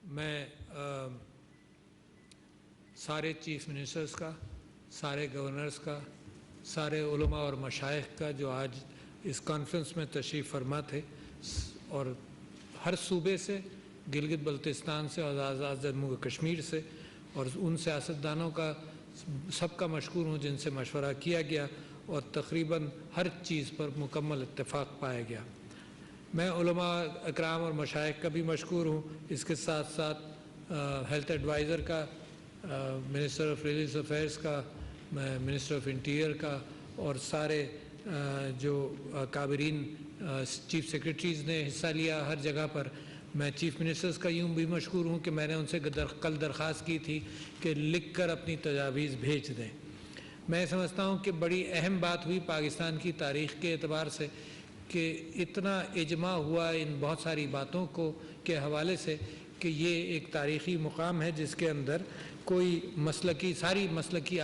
میں سارے chief ministers کا، سارے گورنرز کا، سارے علماء اور مشائخ کا جو آج اس کانفرنس میں تشریف فرما تھے اور ہر صوبے سے، گلگت بلتستان سے اور آزاد جموں کشمیر سے، اور ان سیاستدانوں کا سب کا مشکور ہوں جن سے مشورہ کیا گیا اور تقریباً ہر چیز پر مکمل اتفاق پایا گیا۔ میں علماء اکرام اور مشائخ کا بھی مشکور ہوں، اس کے ساتھ ساتھ ہیلتھ ایڈوائزر کا، منسٹر آف ریلیجس افیئرس کا، منسٹر آف انٹیریئر کا، اور سارے جو کابرین چیف سیکرٹریز نے حصہ لیا ہر جگہ پر۔ میں چیف منسٹرز کا یوں بھی مشکور ہوں کہ میں نے ان سے کل درخواست کی تھی کہ لکھ کر اپنی تجاویز بھیج دیں۔ میں سمجھتا ہوں کہ بڑی اہم بات ہوئی پاکستان کی تاریخ کے اعتبار سے کہ اتنا اجماع ہوا ان بہت ساری باتوں کے حوالے سے کہ یہ ایک تاریخی مقام ہے جس کے اندر کوئی ساری مسلکی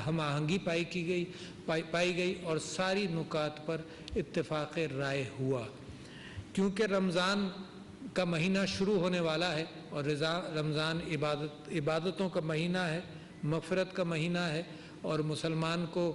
ہم آہنگی پائی گئی اور ساری نکات پر اتفاق رائے ہوا۔ کیونکہ رمضان کا مہینہ شروع ہونے والا ہے اور رمضان عبادتوں کا مہینہ ہے، مغفرت کا مہینہ ہے، اور مسلمان کو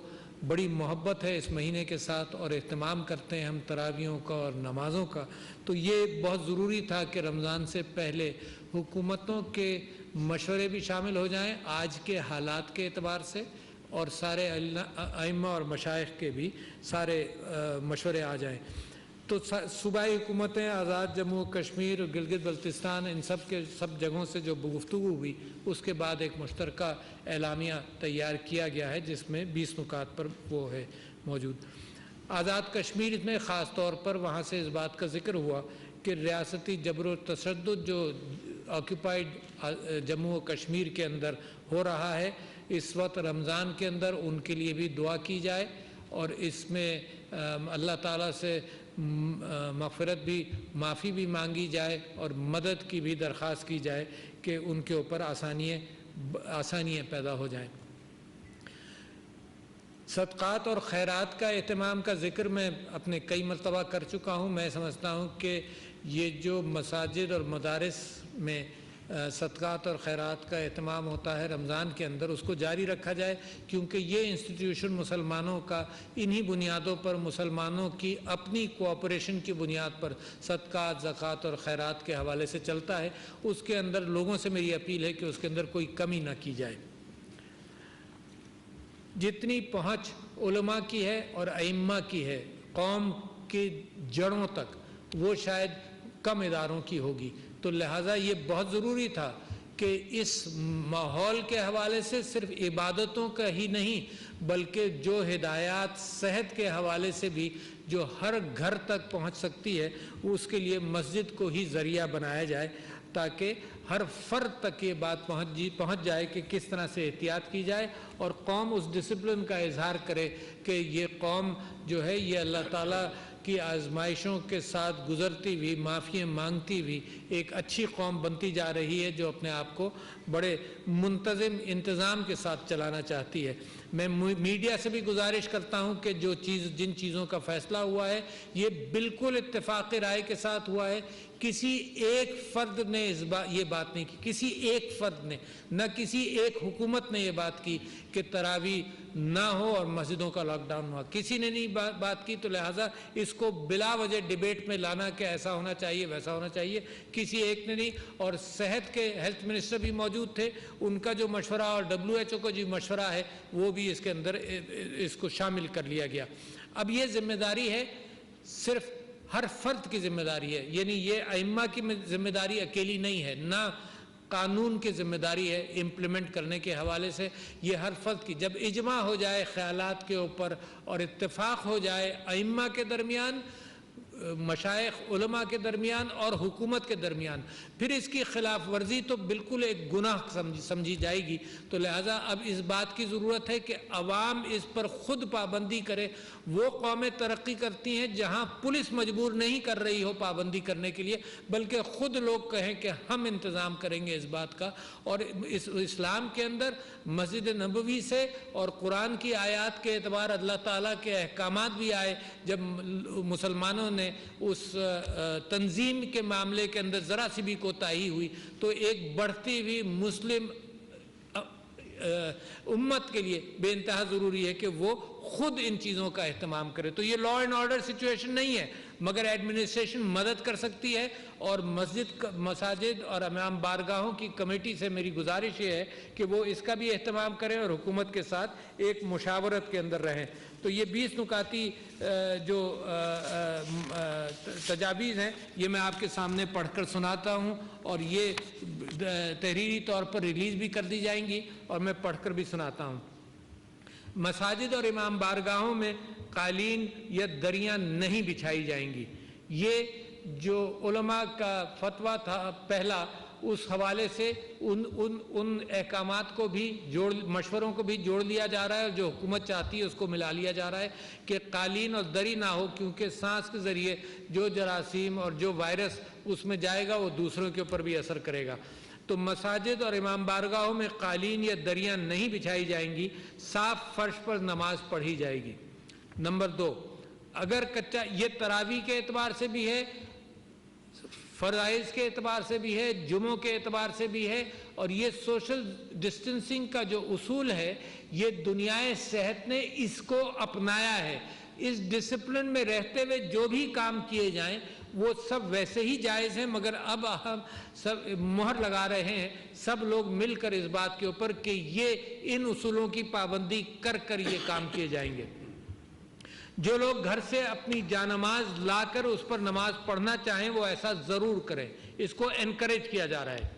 بڑی محبت ہے اس مہینے کے ساتھ اور اہتمام کرتے ہیں ہم تراویحوں کا اور نمازوں کا، تو یہ بہت ضروری تھا کہ رمضان سے پہلے حکومتوں کے مشورے بھی شامل ہو جائیں آج کے حالات کے اعتبار سے، اور سارے ائمہ اور مشائخ کے بھی سارے مشورے آ جائیں۔ تو صوبائی حکومتیں، آزاد جموں کشمیر اور گلگت بلتستان، ان سب جگہوں سے جو گفتگو ہوئی اس کے بعد ایک مشترکہ اعلامیہ تیار کیا گیا ہے جس میں 20 نکات پر وہ ہے موجود۔ آزاد کشمیر میں خاص طور پر وہاں سے اس بات کا ذکر ہوا کہ ریاستی جبر و تشدد جو آکوپائیڈ جموں و کشمیر کے اندر ہو رہا ہے اس وقت رمضان کے اندر، ان کے لیے بھی دعا کی جائے اور اس میں اللہ تعالیٰ سے مغفرت بھی، معافی بھی مانگی جائے اور مدد کی بھی درخواست کی جائے کہ ان کے اوپر آسانیاں پیدا ہو جائیں۔ صدقات اور خیرات کا اہتمام کا ذکر میں اپنے کئی مرتبہ کر چکا ہوں۔ میں سمجھتا ہوں کہ یہ جو مساجد اور مدارس میں صدقات اور خیرات کا اہتمام ہوتا ہے رمضان کے اندر، اس کو جاری رکھا جائے، کیونکہ یہ انسٹیٹیوشن مسلمانوں کا انہی بنیادوں پر، مسلمانوں کی اپنی کوآپریشن کی بنیاد پر صدقات، زکوٰۃ اور خیرات کے حوالے سے چلتا ہے۔ اس کے اندر لوگوں سے میری اپیل ہے کہ اس کے اندر کوئی کمی نہ کی جائے۔ جتنی پہنچ علماء کی ہے اور ائمہ کی ہے قوم کی جڑوں تک، وہ شاید کم اداروں کی ہوگی، تو لہٰذا یہ بہت ضروری تھا کہ اس ماحول کے حوالے سے صرف عبادتوں کا ہی نہیں بلکہ جو ہدایات صحت کے حوالے سے بھی جو ہر گھر تک پہنچ سکتی ہے، اس کے لیے مسجد کو ہی ذریعہ بنایا جائے تاکہ ہر فرد تک یہ بات پہنچ جائے کہ کس طرح سے احتیاط کی جائے، اور قوم اس ڈسپلن کا اظہار کرے کہ یہ قوم جو ہے یہ اللہ تعالیٰ کی آزمائشوں کے ساتھ گزرتی ہوئی، معافی مانگتی ہوئی ایک اچھی قوم بنتی جا رہی ہے جو اپنے آپ کو بڑے منتظم انتظام کے ساتھ چلانا چاہتی ہے۔ میں میڈیا سے بھی گزارش کرتا ہوں کہ جن چیزوں کا فیصلہ ہوا ہے یہ بالکل اتفاق رائے کے ساتھ ہوا ہے۔ کسی ایک فرد نے یہ بات نہیں کی، کسی ایک فرد نے، نہ کسی ایک حکومت نے یہ بات کی کہ تراویح نہ ہو اور مسجدوں کا لاک ڈاؤن ہوا، کسی نے نہیں بات کی، تو لہٰذا اس کو بلا وجہ ڈیبیٹ میں لانا کہ ایسا ہونا چاہیے ویسا ہونا چاہیے، کسی ایک نے نہیں۔ اور صحت کے ہیلتھ منسٹر بھی موجود تھے، ان کا جو مشورہ اور WHO کا جو مشورہ ہے وہ بھی اس کے اندر اس کو شامل کر لیا گیا۔ اب یہ ذمہ داری ہے، صرف ہر فرد کی ذمہ داری ہے، یعنی یہ ائمہ کی ذمہ داری اکیلی نہیں ہے، نہ قانون کی ذمہ داری ہے امپلیمنٹ کرنے کے حوالے سے، یہ ہر فرد کی۔ جب اجماع ہو جائے خیالات کے اوپر اور اتفاق ہو جائے ائمہ کے درمیان، مشائخ علماء کے درمیان اور حکومت کے درمیان، پھر اس کی خلاف ورزی تو بالکل ایک گناہ سمجھی جائے گی۔ تو لہٰذا اب اس بات کی ضرورت ہے کہ عوام اس پر خود پابندی کرے۔ وہ قومیں ترقی کرتی ہیں جہاں پولیس مجبور نہیں کر رہی ہو پابندی کرنے کے لیے، بلکہ خود لوگ کہیں کہ ہم انتظام کریں گے اس بات کا۔ اور اس اسلام کے اندر مسجد نبوی سے اور قرآن کی آیات کے اعتبار اللہ تعالیٰ کے احکامات بھی آئے جب مسلمانوں نے में उस तंजीम के मामले के अंदर ज़रा सी भी कोताही हुई तो एक बढ़ती हुई मुस्लिम उम्मत के लिए बेइंतहा ज़रूरी है कि वो खुद इन चीज़ों का एहतमाम करे। तो ये लॉ एंड ऑर्डर सिचुएशन नहीं है, मगर एडमिनिस्ट्रेशन मदद कर सकती है। और मसाजिद और इमाम बारगाहों की कमेटी से मेरी गुजारिश ये है कि वो इसका भी एहतमाम करें और हुकूमत के साथ एक मुशावरत के अंदर रहें। तो ये 20 नुकाती जो तजावीज़ हैं ये मैं आपके सामने पढ़कर सुनाता हूँ और ये तहरीरी तौर पर रिलीज़ भी कर दी जाएंगी और मैं पढ़कर भी सुनाता हूँ। मसाजिद और इमाम बारगाहों में कालीन या दरियाँ नहीं बिछाई जाएंगी। ये जो उलमा का फतवा था पहला, उस हवाले से उन अहकामात को भी मशवरों को भी जोड़ लिया जा रहा है और जो हुकूमत चाहती है उसको मिला लिया जा रहा है कि कालीन और दरी ना हो, क्योंकि सांस के ज़रिए जो जरासीम और जो वायरस उसमें जाएगा वो दूसरों के ऊपर भी असर करेगा। तो मसाजिद और इमाम बारगाहों में कालीन या दरियाँ नहीं बिछाई जाएंगी, साफ फर्श पर नमाज पढ़ी जाएगी। नंबर 2, अगर कच्चा, ये तरावी के एतबार से भी है, फ़राइज़ के एतबार से भी है, जुमों के एतबार से भी है, और ये सोशल डिस्टेंसिंग का जो उसूल है ये दुनियाए सेहत ने इसको अपनाया है। इस डिसिप्लिन में रहते हुए जो भी काम किए जाएं वो सब वैसे ही जायज़ हैं, मगर अब हम सब मुहर लगा रहे हैं सब लोग मिलकर इस बात के ऊपर कि ये इन उसूलों की पाबंदी कर कर ये काम किए जाएंगे। जो लोग घर से अपनी जानमाज लाकर उस पर नमाज पढ़ना चाहें वो ऐसा ज़रूर करें, इसको एनकरेज किया जा रहा है।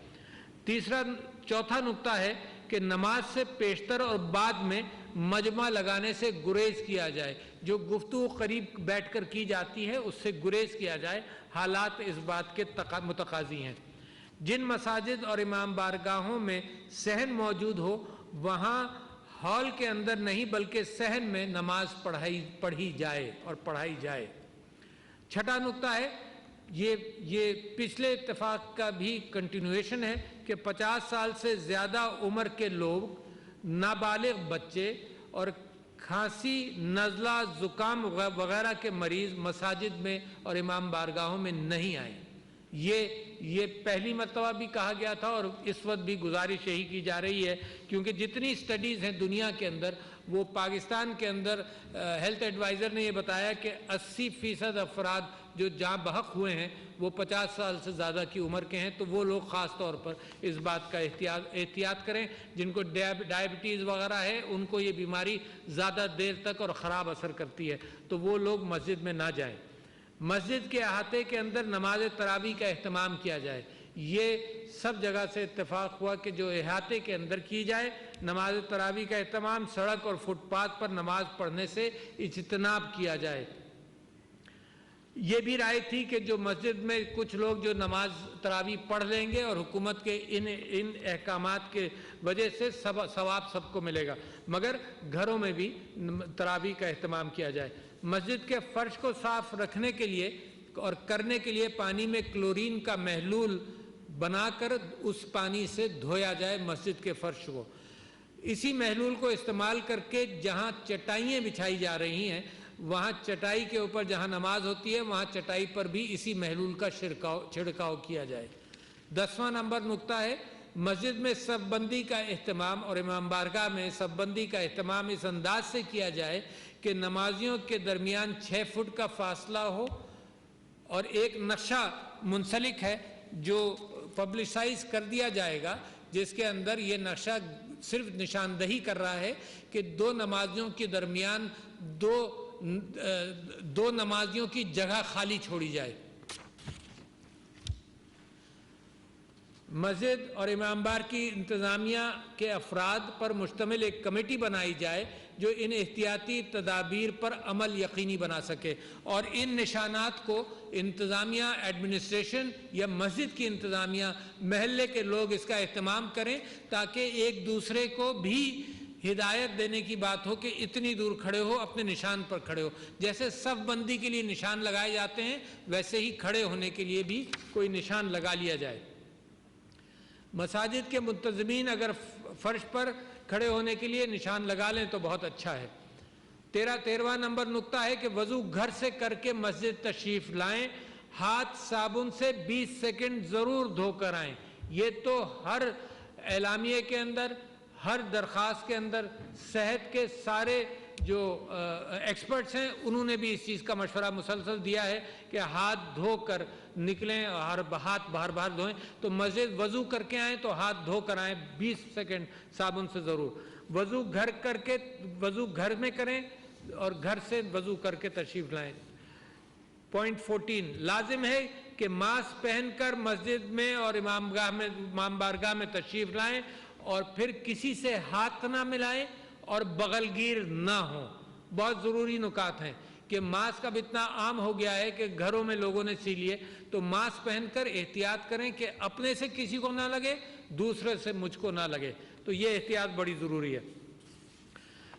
चौथा नुक्ता है कि नमाज से पेशतर और बाद में मजमा लगाने से गुरेज किया जाए। जो गुफ्तगू करीब बैठकर की जाती है उससे गुरेज किया जाए, हालात इस बात के मुतकाज़ी हैं। जिन मसाजिद और इमाम बारगाहों में सहन मौजूद हो वहाँ हॉल के अंदर नहीं बल्कि सहन में नमाज पढ़ी जाए और पढ़ाई जाए। छठा नुक्ता है, ये पिछले इत्तेफाक का भी कंटिन्यूएशन है कि 50 साल से ज़्यादा उम्र के लोग, नाबालिग बच्चे और खांसी, नज़ला, ज़ुकाम वगैरह के मरीज़ मसाजिद में और इमाम बारगाहों में नहीं आए। ये पहली मरतबा भी कहा गया था और इस वक्त भी गुजारिश यही की जा रही है, क्योंकि जितनी स्टडीज़ हैं दुनिया के अंदर, वो पाकिस्तान के अंदर हेल्थ एडवाइज़र ने ये बताया कि 80% अफराद जो जहाँ बहक हुए हैं वो 50 साल से ज़्यादा की उम्र के हैं। तो वो लोग ख़ास तौर पर इस बात का एहतियात करें। जिनको डायबिटीज़ वगैरह है उनको ये बीमारी ज़्यादा देर तक और ख़राब असर करती है, तो वो लोग मस्जिद में ना जाएँ। मस्जिद के अहाते के अंदर नमाज तरावी का एहतमाम किया जाए। ये सब जगह से इत्तेफाक हुआ कि जो अहाते के अंदर की जाए। नमाज तरावी का एहतमाम सड़क और फुटपाथ पर नमाज पढ़ने से इज्तनाब किया जाए। ये भी राय थी कि जो मस्जिद में कुछ लोग जो नमाज तरावी पढ़ लेंगे और हुकूमत के इन अहकामात के वजह से सवाब सबको मिलेगा, मगर घरों में भी तरावी का एहतमाम किया जाए। मस्जिद के फ़र्श को साफ़ रखने के लिए और करने के लिए पानी में क्लोरीन का महलूल बनाकर उस पानी से धोया जाए मस्जिद के फ़र्श को। इसी महलूल को इस्तेमाल करके जहाँ चटाइयाँ बिछाई जा रही हैं वहाँ चटाई के ऊपर जहाँ नमाज होती है वहाँ चटाई पर भी इसी महलूल का छिड़काव किया जाए। 10वां नंबर नुक्ता है, मस्जिद में सफ़बंदी का एहतमाम और इमाम बारगाह में सफ़बंदी का एहतमाम इस अंदाज से किया जाए कि नमाजियों के दरमियान 6 फुट का फासला हो और एक नक्शा मुंसलिक है जो पब्लिसाइज कर दिया जाएगा, जिसके अंदर ये नक्शा सिर्फ निशानदही कर रहा है कि दो नमाजियों के दरमियान दो नमाजियों की जगह खाली छोड़ी जाए। मस्जिद और इमाम बार की इंतज़ामिया के अफराद पर मुश्तमिल एक कमेटी बनाई जाए जो इन एहतियाती तदाबीर पर अमल यकीनी बना सके और इन निशानात को इंतज़ामिया, एडमिनिस्ट्रेशन या मस्जिद की इंतज़ामिया, महल्ले के लोग इसका एहतमाम करें ताकि एक दूसरे को भी हिदायत देने की बात हो कि इतनी दूर खड़े हो, अपने निशान पर खड़े हो। जैसे सफ़बंदी के लिए निशान लगाए जाते हैं वैसे ही खड़े होने के लिए भी कोई निशान लगा लिया जाए। मसाजिद के मुंतज़मीन अगर फ़र्श पर खड़े होने के लिए निशान लगा लें तो बहुत अच्छा है। 13वां नंबर नुक्ता है कि वजू घर से करके मस्जिद तशरीफ लाएं, हाथ साबुन से 20 सेकंड जरूर धोकर आएं। ये तो हर एलामिये के अंदर, हर दरख्वास्त के अंदर सेहत के सारे जो एक्सपर्ट्स हैं उन्होंने भी इस चीज़ का मशवरा मुसलसल दिया है कि हाथ धोकर निकलें और हाथ बार बार धोएं। तो मस्जिद वज़ू करके आएँ तो हाथ धोकर आएँ 20 सेकंड साबुन से ज़रूर। वज़ू घर करके वज़ू घर में करें और घर से वज़ू करके तशरीफ़ लाएँ। पॉइंट 14, लाजिम है कि मास्क पहनकर मस्जिद में और इमाम बारगाह में तशरीफ़ लाएँ और फिर किसी से हाथ ना मिलाएं और बगलगीर ना हो। बहुत ज़रूरी नुकात हैं कि मास्क अब इतना आम हो गया है कि घरों में लोगों ने सी लिए, तो मास्क पहनकर एहतियात करें कि अपने से किसी को ना लगे, दूसरे से मुझको ना लगे। तो ये एहतियात बड़ी ज़रूरी है।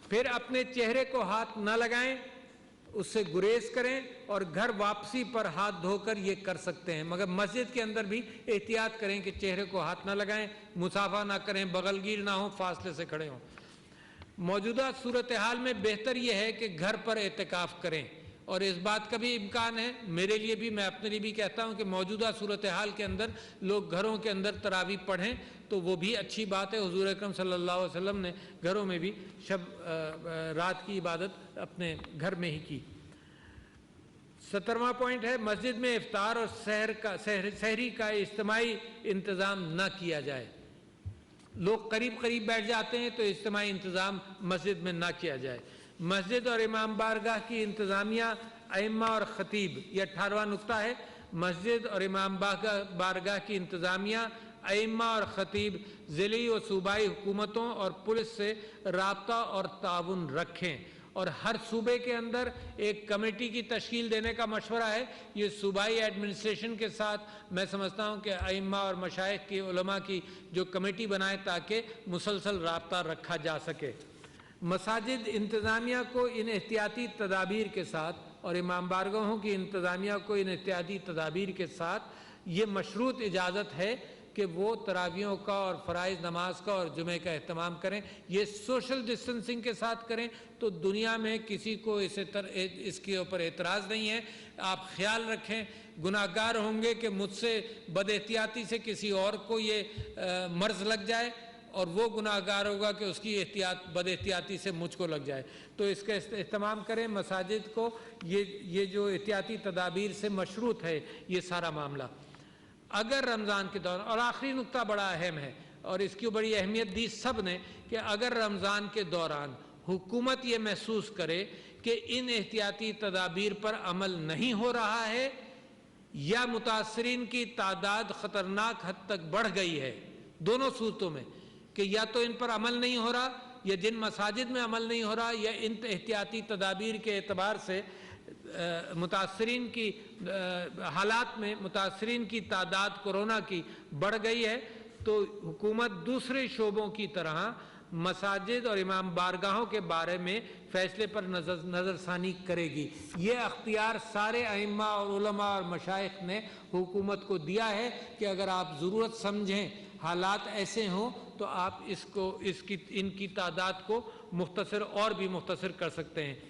फिर अपने चेहरे को हाथ ना लगाएं, उससे गुरेज करें और घर वापसी पर हाथ धोकर ये कर सकते हैं, मगर मस्जिद के अंदर भी एहतियात करें कि चेहरे को हाथ ना लगाएं, मुसाफा ना करें, बगलगीर ना हो, फासले से खड़े हों। मौजूदा सूरत हाल में बेहतर यह है कि घर पर एहतिकाफ करें और इस बात का भी इम्कान है, मेरे लिए भी, मैं अपने लिए भी कहता हूं कि मौजूदा सूरत हाल के अंदर लोग घरों के अंदर तरावी पढ़ें तो वो भी अच्छी बात है। हुजूर अकरम सल्लल्लाहु अलैहि वसल्लम ने घरों में भी रात की इबादत अपने घर में ही की। 17वां पॉइंट है, मस्जिद में इफ्तार और सहरी का इज्तिमाई इंतज़ाम ना किया जाए। लोग करीब करीब बैठ जाते हैं तो इज्तिमाई इंतज़ाम मस्जिद में ना किया जाए। मस्जिद और इमाम बारगाह की इंतज़ामिया, अइम्मा और ख़तीब, ये 18वां नुक्ता है। मस्जिद और इमाम बारगाह की इंतज़ामिया, अइम्मा और ख़तीब ज़िली व सूबाई हुकूमतों और पुलिस से राब्ता और ताउन रखें और हर सूबे के अंदर एक कमेटी की तश्कील देने का मशवरा है। ये सूबाई एडमिनिस्ट्रेशन के साथ मैं समझता हूँ कि अइम्मा और मशाइख की उलमा की जो कमेटी बनाए ताकि मुसलसल राब्ता रखा जा सके। मसाजिद इंतज़ामिया को इन एहतियाती तदाबीर के साथ और इमाम बारगाहों की इंतज़ामिया को इन एहतियाती तदाबीर के साथ ये मशरूत इजाज़त है कि वो तरावियों का और फ़राइज़ नमाज का और जुमे का एहतमाम करें। ये सोशल डिस्टेंसिंग के साथ करें तो दुनिया में किसी को इसके ऊपर एतराज़ नहीं है। आप ख्याल रखें, गुनाहगार होंगे कि मुझसे बदएहतियाती से किसी और को ये मर्ज़ लग जाए और वो गुनाहगार होगा कि उसकी बदएहतियाती से मुझको लग जाए। तो इसका एहतमाम करें। मसाजिद को ये जो एहतियाती तदाबीर से मशरूत है ये सारा मामला। अगर रमज़ान के दौरान, और आखिरी नुक्ता बड़ा अहम है और इसकी बड़ी अहमियत दी सब ने, कि अगर रमज़ान के दौरान हुकूमत ये महसूस करे कि इन एहतियाती तदाबीर पर अमल नहीं हो रहा है या मुतासरीन की तादाद ख़तरनाक हद तक बढ़ गई है, दोनों सूरतों में, कि या तो इन पर अमल नहीं हो रहा या जिन मसाजिद में अमल नहीं हो रहा या इन एहतियाती तदाबीर के एतबार से मुतासरीन की हालात में मुतासरीन की तादाद कोरोना की बढ़ गई है, तो हुकूमत दूसरे शोबों की तरह मसाजिद और इमाम बारगाहों के बारे में फ़ैसले पर नज़रसानी करेगी। ये अख्तियार सारे अइम्मा और उलमा और मशाइख ने हुकूमत को दिया है कि अगर आप ज़रूरत समझें, हालात ऐसे हों तो आप इनकी तादाद को मुख्तसर और भी मुख्तसर कर सकते हैं।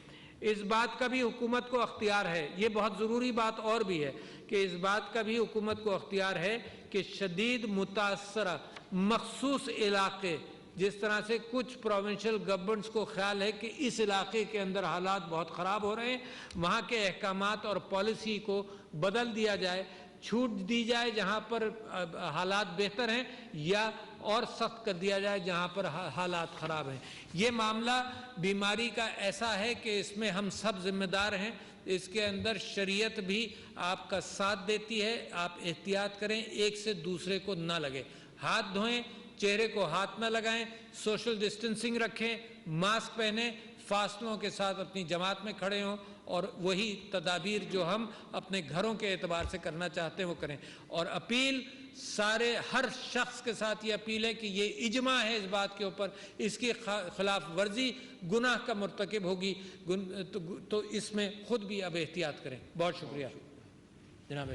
इस बात का भी हुकूमत को अख्तियार है, ये बहुत ज़रूरी बात और भी है कि इस बात का भी हुकूमत को अख्तियार है कि शदीद मुतासरा मखसूस इलाके, जिस तरह से कुछ प्रोविंशियल गवर्नमेंट्स को ख्याल है कि इस इलाके के अंदर हालात बहुत ख़राब हो रहे हैं, वहाँ के अहकामात और पॉलिसी को बदल दिया जाए, छूट दी जाए जहाँ पर हालात बेहतर हैं या और सख्त कर दिया जाए जहाँ पर हालात ख़राब हैं। ये मामला बीमारी का ऐसा है कि इसमें हम सब जिम्मेदार हैं। इसके अंदर शरीयत भी आपका साथ देती है। आप एहतियात करें, एक से दूसरे को ना लगे, हाथ धोएं, चेहरे को हाथ ना लगाएं, सोशल डिस्टेंसिंग रखें, मास्क पहने, फासलों के साथ अपनी जमात में खड़े हों और वही तदाबीर जो हम अपने घरों के एतबार से करना चाहते हैं वो करें। और अपील हर शख्स के साथ ये अपील है कि ये इजमा है इस बात के ऊपर, इसकी खिलाफ वर्जी गुनाह का मुर्तकिब होगी, तो इसमें खुद भी अब एहतियात करें। बहुत शुक्रिया जनाब।